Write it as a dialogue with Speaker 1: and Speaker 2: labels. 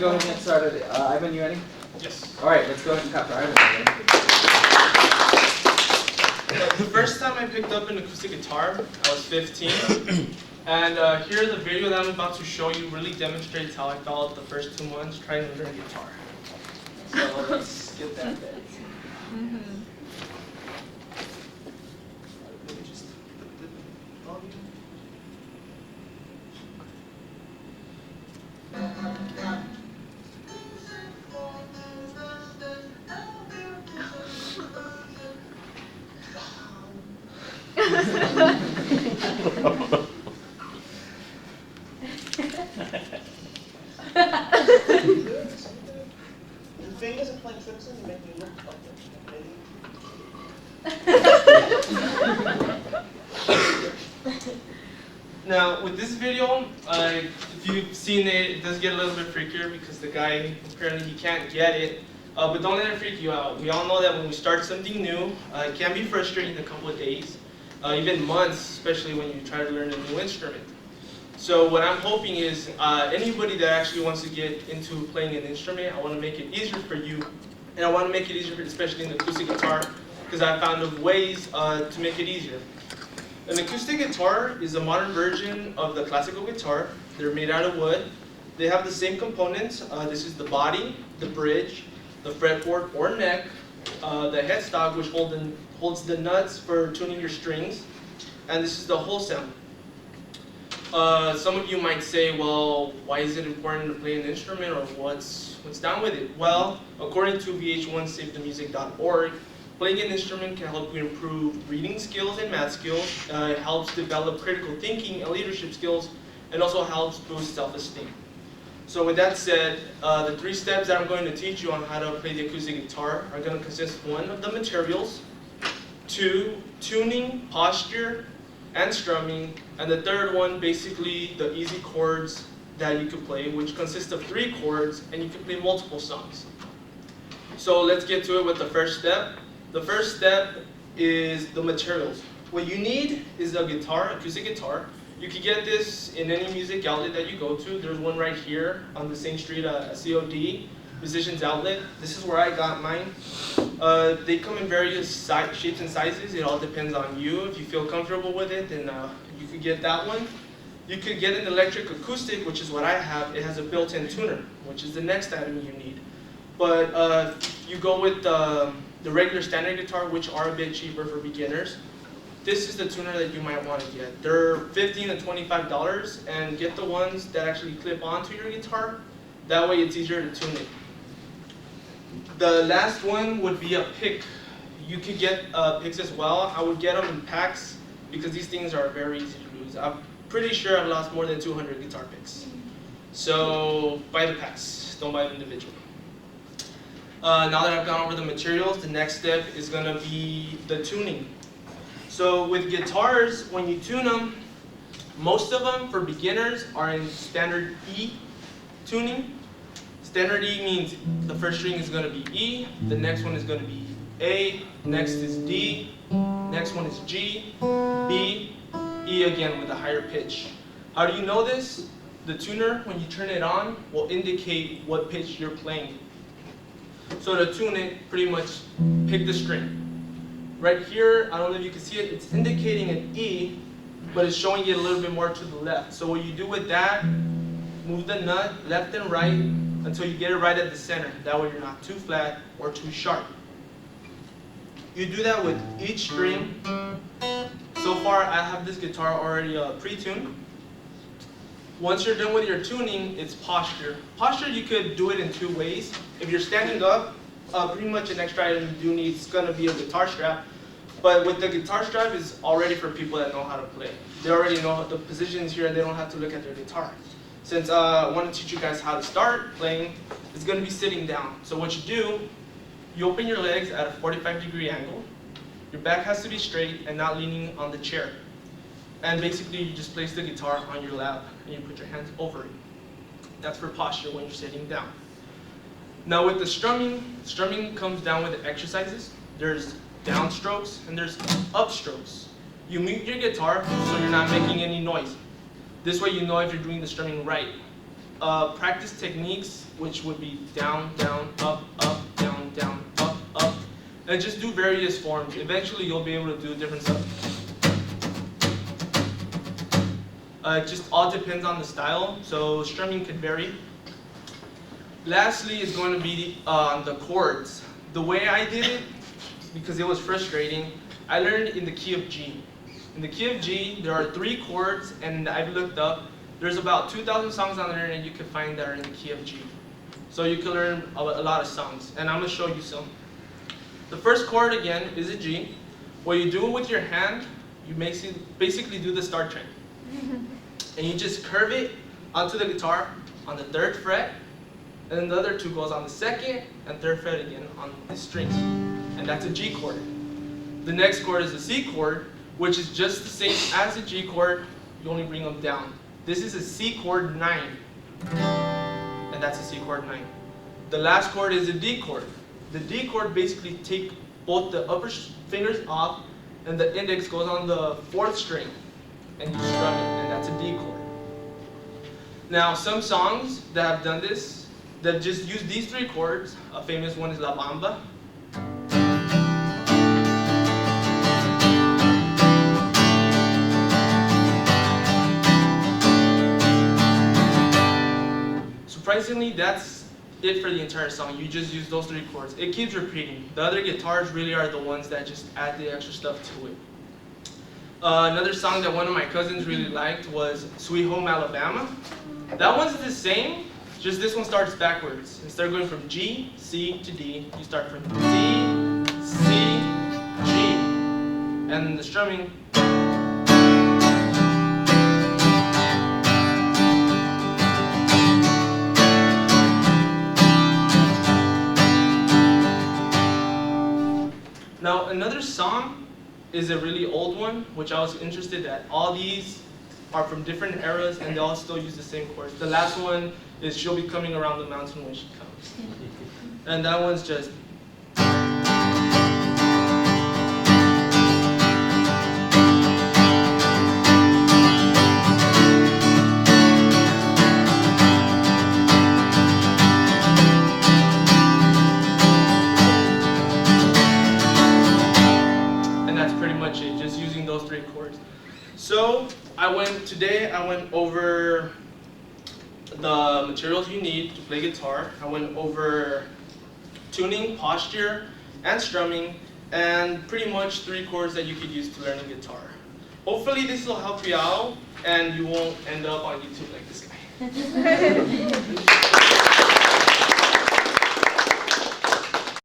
Speaker 1: go ahead and get started. Ivan, you ready?
Speaker 2: Yes.
Speaker 1: All right, let's go ahead and clap for Ivan.
Speaker 2: The first time I picked up an acoustic guitar, I was 15. And here the video that I'm about to show you really demonstrates how I felt the first 2 months trying to learn guitar. So let's get that bit. Let me just put the volume.
Speaker 3: Your fingers are playing tricks and you make me look
Speaker 2: Now, with this video, if you've seen it, it does get a little bit freakier because the guy, apparently he can't get it. But don't let it freak you out. We all know that when we start something new, it can be frustrating a couple of days, even months, especially when you try to learn a new instrument. So what I'm hoping is anybody that actually wants to get into playing an instrument, I want to make it easier for you. And I want to make it easier, especially in the acoustic guitar, because I found of ways to make it easier. An acoustic guitar is a modern version of the classical guitar. They're made out of wood. They have the same components. This is the body, the bridge, the fretboard or neck, the headstock, which holds the nuts for tuning your strings, and this is the whole sound. Some of you might say, well, why is it important to play an instrument, or what's down with it? Well, according to vh1savethemusic.org, playing an instrument can help you improve reading skills and math skills. It helps develop critical thinking and leadership skills, and also helps boost self-esteem. So with that said, the 3 steps that I'm going to teach you on how to play the acoustic guitar are going to consist, 1, of the materials, 2, tuning, posture, and strumming, and the 3rd one, basically the easy chords that you can play, which consist of 3 chords, and you can play multiple songs. So let's get to it with the first step. The first step is the materials. What you need is a guitar, acoustic guitar. You can get this in any music outlet that you go to. There's one right here on the same street, a COD, Musicians Outlet. This is where I got mine. They come in various shapes and sizes. It all depends on you. If you feel comfortable with it, then you could get that one. You could get an electric acoustic, which is what I have. It has a built-in tuner, which is the next item you need. But you go with the regular standard guitar, which are a bit cheaper for beginners. This is the tuner that you might want to get. They're $15 to $25, and get the ones that actually clip onto your guitar. That way it's easier to tune it. The last one would be a pick. You could get picks as well. I would get them in packs because these things are very easy to lose. I'm pretty sure I've lost more than 200 guitar picks. So buy the packs, don't buy them individually. Now that I've gone over the materials, the next step is going to be the tuning. So with guitars, when you tune them, most of them for beginners are in standard E tuning. Standard E means the first string is going to be E, the next one is going to be A, next is D, next one is G, B, E again with a higher pitch. How do you know this? The tuner, when you turn it on, will indicate what pitch you're playing. So to tune it, pretty much pick the string. Right here, I don't know if you can see it, it's indicating an E, but it's showing it a little bit more to the left. So what you do with that, move the nut left and right until you get it right at the center. That way you're not too flat or too sharp. You do that with each string. So far, I have this guitar already pre-tuned. Once you're done with your tuning, it's posture. Posture, you could do it in 2 ways. If you're standing up, pretty much an extra item you do need is going to be a guitar strap. But with the guitar strap, it's already for people that know how to play. They already know the positions here and they don't have to look at their guitar. Since I want to teach you guys how to start playing, it's going to be sitting down. So what you do, you open your legs at a 45-degree angle. Your back has to be straight and not leaning on the chair. And basically, you just place the guitar on your lap and you put your hands over it. That's for posture when you're sitting down. Now with the strumming comes down with the exercises. There's downstrokes and there's upstrokes. You mute your guitar so you're not making any noise. This way you know if you're doing the strumming right. practice techniques, which would be down, down, up, down, up, up, and just do various forms. Eventually, you'll be able to do different stuff. It just all depends on the style, so strumming can vary. Lastly is going to be the chords. The way I did it, because it was frustrating, I learned in the key of G. In the key of G, there are 3 chords, and I've looked up. There's about 2,000 songs on there that you can find that are in the key of G. So you can learn a lot of songs, and I'm going to show you some. The first chord, again, is a G. What you do with your hand, you basically do the Star Trek. And you just curve it onto the guitar on the 3rd fret, and then the other 2 goes on the 2nd and 3rd fret again on the strings. And that's a G chord. The next chord is a C chord, which is just the same as a G chord, you only bring them down. This is a C chord 9, and that's a C chord 9. The last chord is a D chord. The D chord basically take both the upper fingers off, and the index goes on the 4th string, and you strum it, and that's a D chord. Now, some songs that have done this, that just use these 3 chords, a famous one is La Bamba. Surprisingly, that's it for the entire song. You just use those 3 chords. It keeps repeating. The other guitars really are the ones that just add the extra stuff to it. Another song that one of my cousins really liked was Sweet Home Alabama. That one's the same, just this one starts backwards. Instead of going from G, C to D, you start from D, C, G. And the strumming. Now, another song is a really old one, which I was interested that all these are from different eras and they all still use the same chords. The last one is She'll Be Coming Around the Mountain When She Comes. And that one's just... just using those 3 chords. So today I went over the materials you need to play guitar. I went over tuning, posture, and strumming, and pretty much 3 chords that you could use to learn a guitar. Hopefully this will help you out and you won't end up on YouTube like this guy.